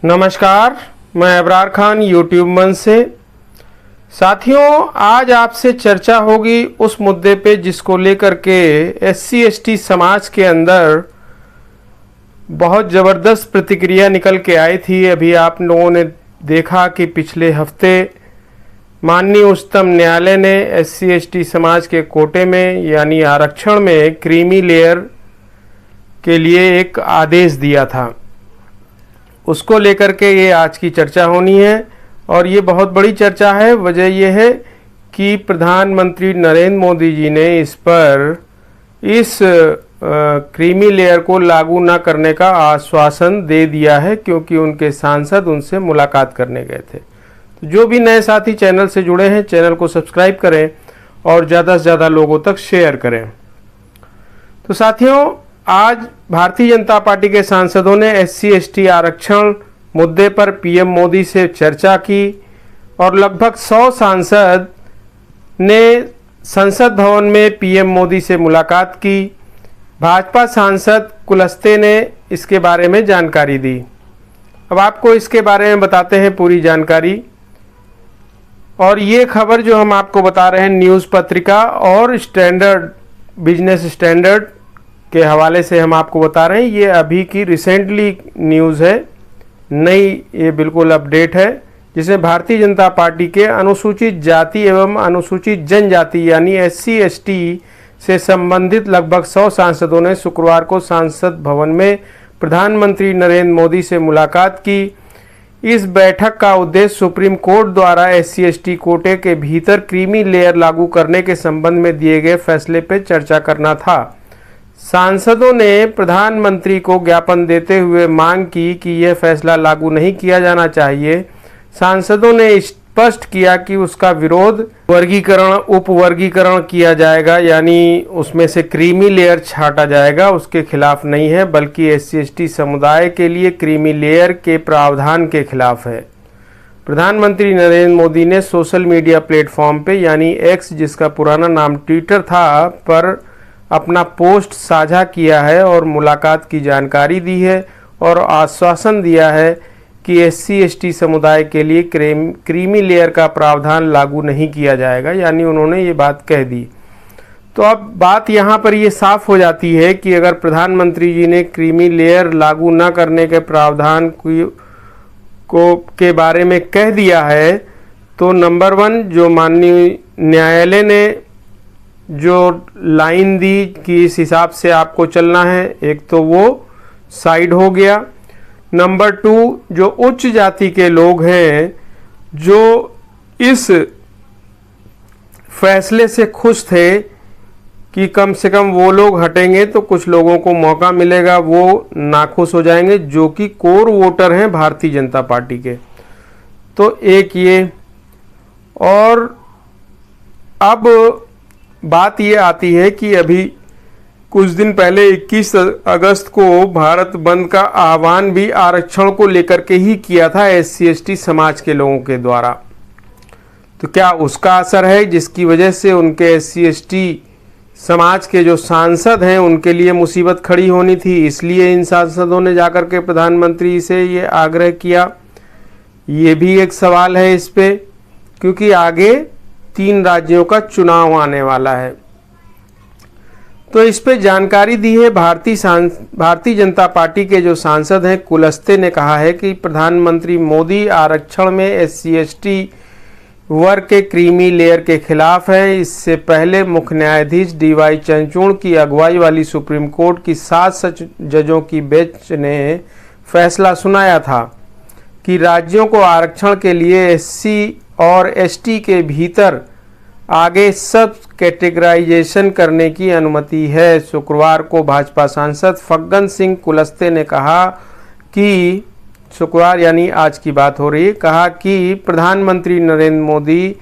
नमस्कार, मैं अबरार खान यूट्यूब मंच से। साथियों, आज आपसे चर्चा होगी उस मुद्दे पे जिसको लेकर के एससी एसटी समाज के अंदर बहुत ज़बरदस्त प्रतिक्रिया निकल के आई थी। अभी आप लोगों ने देखा कि पिछले हफ्ते माननीय उच्चतम न्यायालय ने एससी एसटी समाज के कोटे में यानी आरक्षण में क्रीमी लेयर के लिए एक आदेश दिया था। उसको लेकर के ये आज की चर्चा होनी है और ये बहुत बड़ी चर्चा है। वजह यह है कि प्रधानमंत्री नरेंद्र मोदी जी ने इस क्रीमी लेयर को लागू न करने का आश्वासन दे दिया है, क्योंकि उनके सांसद उनसे मुलाकात करने गए थे। तो जो भी नए साथी चैनल से जुड़े हैं, चैनल को सब्सक्राइब करें और ज़्यादा से ज़्यादा लोगों तक शेयर करें। तो साथियों, आज भारतीय जनता पार्टी के सांसदों ने एससी एसटी आरक्षण मुद्दे पर पीएम मोदी से चर्चा की और लगभग 100 सांसद ने संसद भवन में पीएम मोदी से मुलाकात की। भाजपा सांसद कुलस्ते ने इसके बारे में जानकारी दी। अब आपको इसके बारे में बताते हैं पूरी जानकारी। और ये खबर जो हम आपको बता रहे हैं न्यूज़ पत्रिका और बिजनेस स्टैंडर्ड के हवाले से हम आपको बता रहे हैं। ये अभी की रिसेंटली न्यूज़ है, नई, ये बिल्कुल अपडेट है, जिसे भारतीय जनता पार्टी के अनुसूचित जाति एवं अनुसूचित जनजाति यानी एससी एसटी से संबंधित लगभग 100 सांसदों ने शुक्रवार को संसद भवन में प्रधानमंत्री नरेंद्र मोदी से मुलाकात की। इस बैठक का उद्देश्य सुप्रीम कोर्ट द्वारा एससी एसटी कोटे के भीतर क्रीमी लेयर लागू करने के संबंध में दिए गए फैसले पर चर्चा करना था। सांसदों ने प्रधानमंत्री को ज्ञापन देते हुए मांग की कि यह फैसला लागू नहीं किया जाना चाहिए। सांसदों ने स्पष्ट किया कि उसका विरोध उपवर्गीकरण किया जाएगा, यानी उसमें से क्रीमी लेयर छाटा जाएगा, उसके खिलाफ नहीं है, बल्कि एससी एसटी समुदाय के लिए क्रीमी लेयर के प्रावधान के खिलाफ है। प्रधानमंत्री नरेंद्र मोदी ने सोशल मीडिया प्लेटफॉर्म पे यानी एक्स, जिसका पुराना नाम ट्विटर था, पर अपना पोस्ट साझा किया है और मुलाकात की जानकारी दी है और आश्वासन दिया है कि एससी एसटी समुदाय के लिए क्रीमी लेयर का प्रावधान लागू नहीं किया जाएगा, यानी उन्होंने ये बात कह दी। तो अब बात यहाँ पर ये साफ हो जाती है कि अगर प्रधानमंत्री जी ने क्रीमी लेयर लागू न करने के प्रावधान के बारे में कह दिया है, तो नंबर 1 जो माननीय न्यायालय ने जो लाइन दी कि इस हिसाब से आपको चलना है, एक तो वो साइड हो गया। नंबर 2, जो उच्च जाति के लोग हैं जो इस फैसले से खुश थे कि कम से कम वो लोग हटेंगे तो कुछ लोगों को मौका मिलेगा, वो नाखुश हो जाएंगे, जो कि कोर वोटर हैं भारतीय जनता पार्टी के। तो एक ये, और अब बात ये आती है कि अभी कुछ दिन पहले 21 अगस्त को भारत बंद का आह्वान भी आरक्षण को लेकर के ही किया था एससी एसटी समाज के लोगों के द्वारा। तो क्या उसका असर है जिसकी वजह से उनके एससी एसटी समाज के जो सांसद हैं उनके लिए मुसीबत खड़ी होनी थी, इसलिए इन सांसदों ने जाकर के प्रधानमंत्री से ये आग्रह किया? ये भी एक सवाल है इस पे, क्योंकि आगे 3 राज्यों का चुनाव आने वाला है। तो इस पे जानकारी दी है भारतीय जनता पार्टी के जो सांसद हैं कुलस्ते ने कहा है कि प्रधानमंत्री मोदी आरक्षण में एससी एसटी वर्ग के क्रीमी लेयर के खिलाफ है। इससे पहले मुख्य न्यायाधीश डीवाई चंद्रचूड़ की अगुवाई वाली सुप्रीम कोर्ट की 7 जजों की बेंच ने फैसला सुनाया था कि राज्यों को आरक्षण के लिए एससी और एसटी के भीतर आगे सब कैटेगराइजेशन करने की अनुमति है। शुक्रवार को भाजपा सांसद फग्गन सिंह कुलस्ते ने कहा कि, शुक्रवार यानी आज की बात हो रही है, कहा कि प्रधानमंत्री नरेंद्र मोदी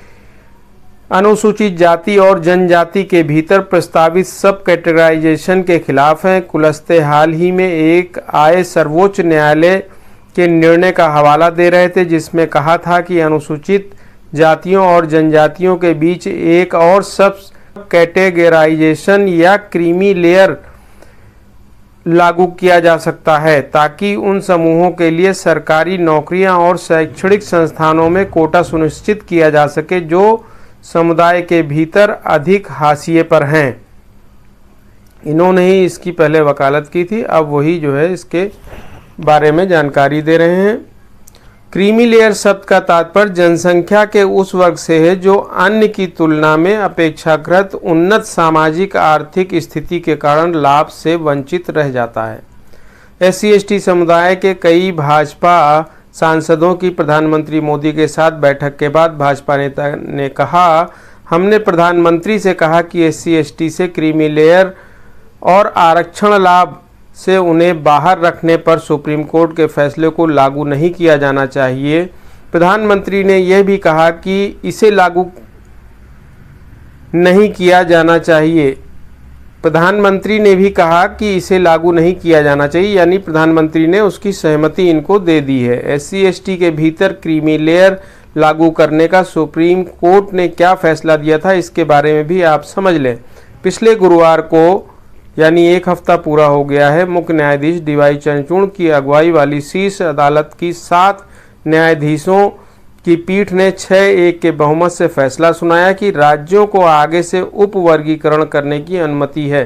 अनुसूचित जाति और जनजाति के भीतर प्रस्तावित सब कैटेगराइजेशन के खिलाफ हैं। कुलस्ते हाल ही में एक आए सर्वोच्च न्यायालय के निर्णय का हवाला दे रहे थे, जिसमें कहा था कि अनुसूचित जातियों और जनजातियों के बीच एक और सब कैटेगराइजेशन या क्रीमी लेयर लागू किया जा सकता है ताकि उन समूहों के लिए सरकारी नौकरियां और शैक्षणिक संस्थानों में कोटा सुनिश्चित किया जा सके जो समुदाय के भीतर अधिक हाशिए पर हैं। इन्होंने ही इसकी पहले वकालत की थी, अब वही जो है इसके बारे में जानकारी दे रहे हैं। क्रीमी लेयर शब्द का तात्पर्य जनसंख्या के उस वर्ग से है जो अन्य की तुलना में अपेक्षाकृत उन्नत सामाजिक आर्थिक स्थिति के कारण लाभ से वंचित रह जाता है। SC/ST समुदाय के कई भाजपा सांसदों की प्रधानमंत्री मोदी के साथ बैठक के बाद भाजपा नेता ने कहा, हमने प्रधानमंत्री से कहा कि SC/ST से क्रीमी लेयर और आरक्षण लाभ से उन्हें बाहर रखने पर सुप्रीम कोर्ट के फैसले को लागू नहीं किया जाना चाहिए। प्रधानमंत्री ने यह भी कहा कि इसे लागू नहीं किया जाना चाहिए। प्रधानमंत्री ने भी कहा कि इसे लागू नहीं किया जाना चाहिए, यानी प्रधानमंत्री ने उसकी सहमति इनको दे दी है। SC/ST के भीतर क्रीमी लेयर लागू करने का सुप्रीम कोर्ट ने क्या फैसला दिया था, इसके बारे में भी आप समझ लें। पिछले गुरुवार को यानी एक हफ्ता पूरा हो गया है, मुख्य न्यायाधीश DY चंद्रचूड़ की अगुवाई वाली शीर्ष अदालत की 7 न्यायाधीशों की पीठ ने 6-1 के बहुमत से फैसला सुनाया कि राज्यों को आगे से उप वर्गीकरण करने की अनुमति है,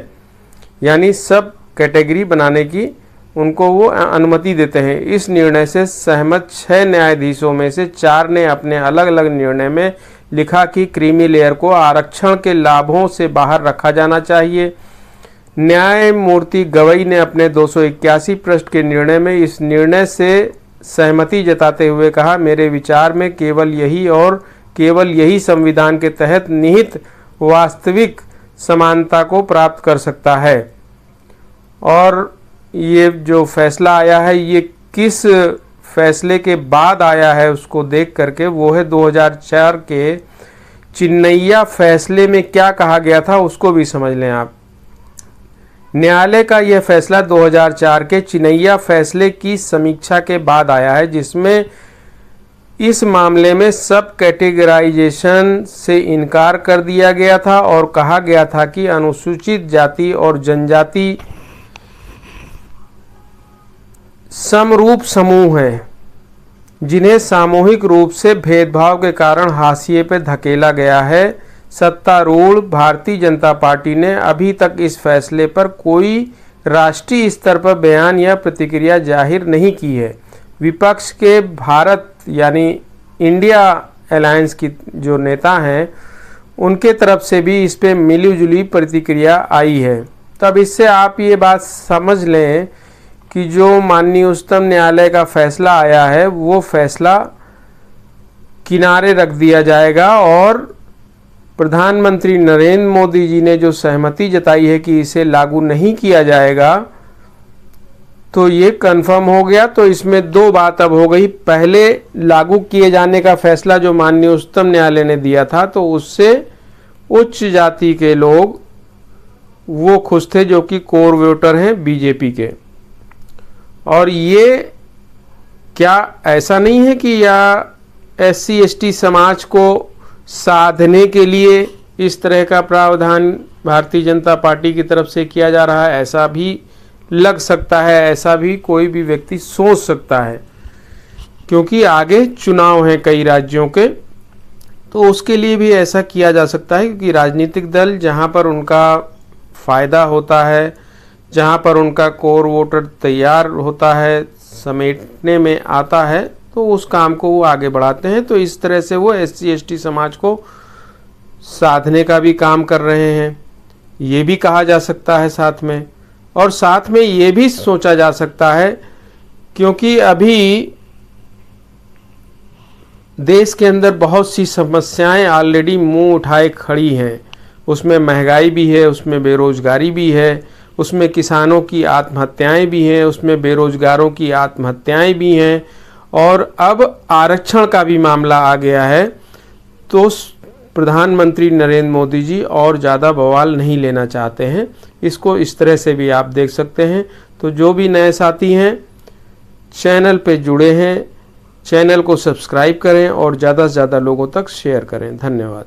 यानी सब कैटेगरी बनाने की उनको वो अनुमति देते हैं। इस निर्णय से सहमत 6 न्यायाधीशों में से 4 ने अपने अलग अलग निर्णय में लिखा कि क्रीमी लेयर को आरक्षण के लाभों से बाहर रखा जाना चाहिए। न्यायमूर्ति गवई ने अपने 281 पृष्ठ के निर्णय में इस निर्णय से सहमति जताते हुए कहा, मेरे विचार में केवल यही और केवल यही संविधान के तहत निहित वास्तविक समानता को प्राप्त कर सकता है। और ये जो फैसला आया है ये किस फैसले के बाद आया है उसको देख करके, वो है 2004 के चिन्नैया फैसले में क्या कहा गया था उसको भी समझ लें आप। न्यायालय का यह फैसला 2004 के चिन्नैया फैसले की समीक्षा के बाद आया है, जिसमें इस मामले में सब कैटेगराइजेशन से इनकार कर दिया गया था और कहा गया था कि अनुसूचित जाति और जनजाति समरूप समूह हैं जिन्हें सामूहिक रूप से भेदभाव के कारण हाशिए पर धकेला गया है। सत्तारूढ़ भारतीय जनता पार्टी ने अभी तक इस फैसले पर कोई राष्ट्रीय स्तर पर बयान या प्रतिक्रिया जाहिर नहीं की है। विपक्ष के भारत यानी इंडिया अलायंस की जो नेता हैं उनके तरफ से भी इस पे मिलीजुली प्रतिक्रिया आई है। तब इससे आप ये बात समझ लें कि जो माननीय उच्चतम न्यायालय का फैसला आया है वो फैसला किनारे रख दिया जाएगा और प्रधानमंत्री नरेंद्र मोदी जी ने जो सहमति जताई है कि इसे लागू नहीं किया जाएगा तो ये कंफर्म हो गया। तो इसमें 2 बात अब हो गई। पहले लागू किए जाने का फैसला जो माननीय उच्चतम न्यायालय ने दिया था तो उससे उच्च जाति के लोग वो खुश थे जो कि कोर वोटर हैं बीजेपी के। और ये क्या ऐसा नहीं है कि या SC/ST समाज को साधने के लिए इस तरह का प्रावधान भारतीय जनता पार्टी की तरफ से किया जा रहा है, ऐसा भी लग सकता है, ऐसा भी कोई भी व्यक्ति सोच सकता है, क्योंकि आगे चुनाव हैं कई राज्यों के, तो उसके लिए भी ऐसा किया जा सकता है। क्योंकि राजनीतिक दल जहां पर उनका फ़ायदा होता है, जहां पर उनका कोर वोटर तैयार होता है, समेटने में आता है, तो उस काम को वो आगे बढ़ाते हैं। तो इस तरह से वो SC/ST समाज को साधने का भी काम कर रहे हैं, ये भी कहा जा सकता है साथ में। और साथ में ये भी सोचा जा सकता है क्योंकि अभी देश के अंदर बहुत सी समस्याएं ऑलरेडी मुंह उठाए खड़ी हैं। उसमें महंगाई भी है, उसमें बेरोजगारी भी है, उसमें किसानों की आत्महत्याएं भी हैं, उसमें बेरोजगारों की आत्महत्याएं भी हैं, और अब आरक्षण का भी मामला आ गया है। तो प्रधानमंत्री नरेंद्र मोदी जी और ज़्यादा बवाल नहीं लेना चाहते हैं। इसको इस तरह से भी आप देख सकते हैं। तो जो भी नए साथी हैं चैनल पे जुड़े हैं, चैनल को सब्सक्राइब करें और ज़्यादा से ज़्यादा लोगों तक शेयर करें। धन्यवाद।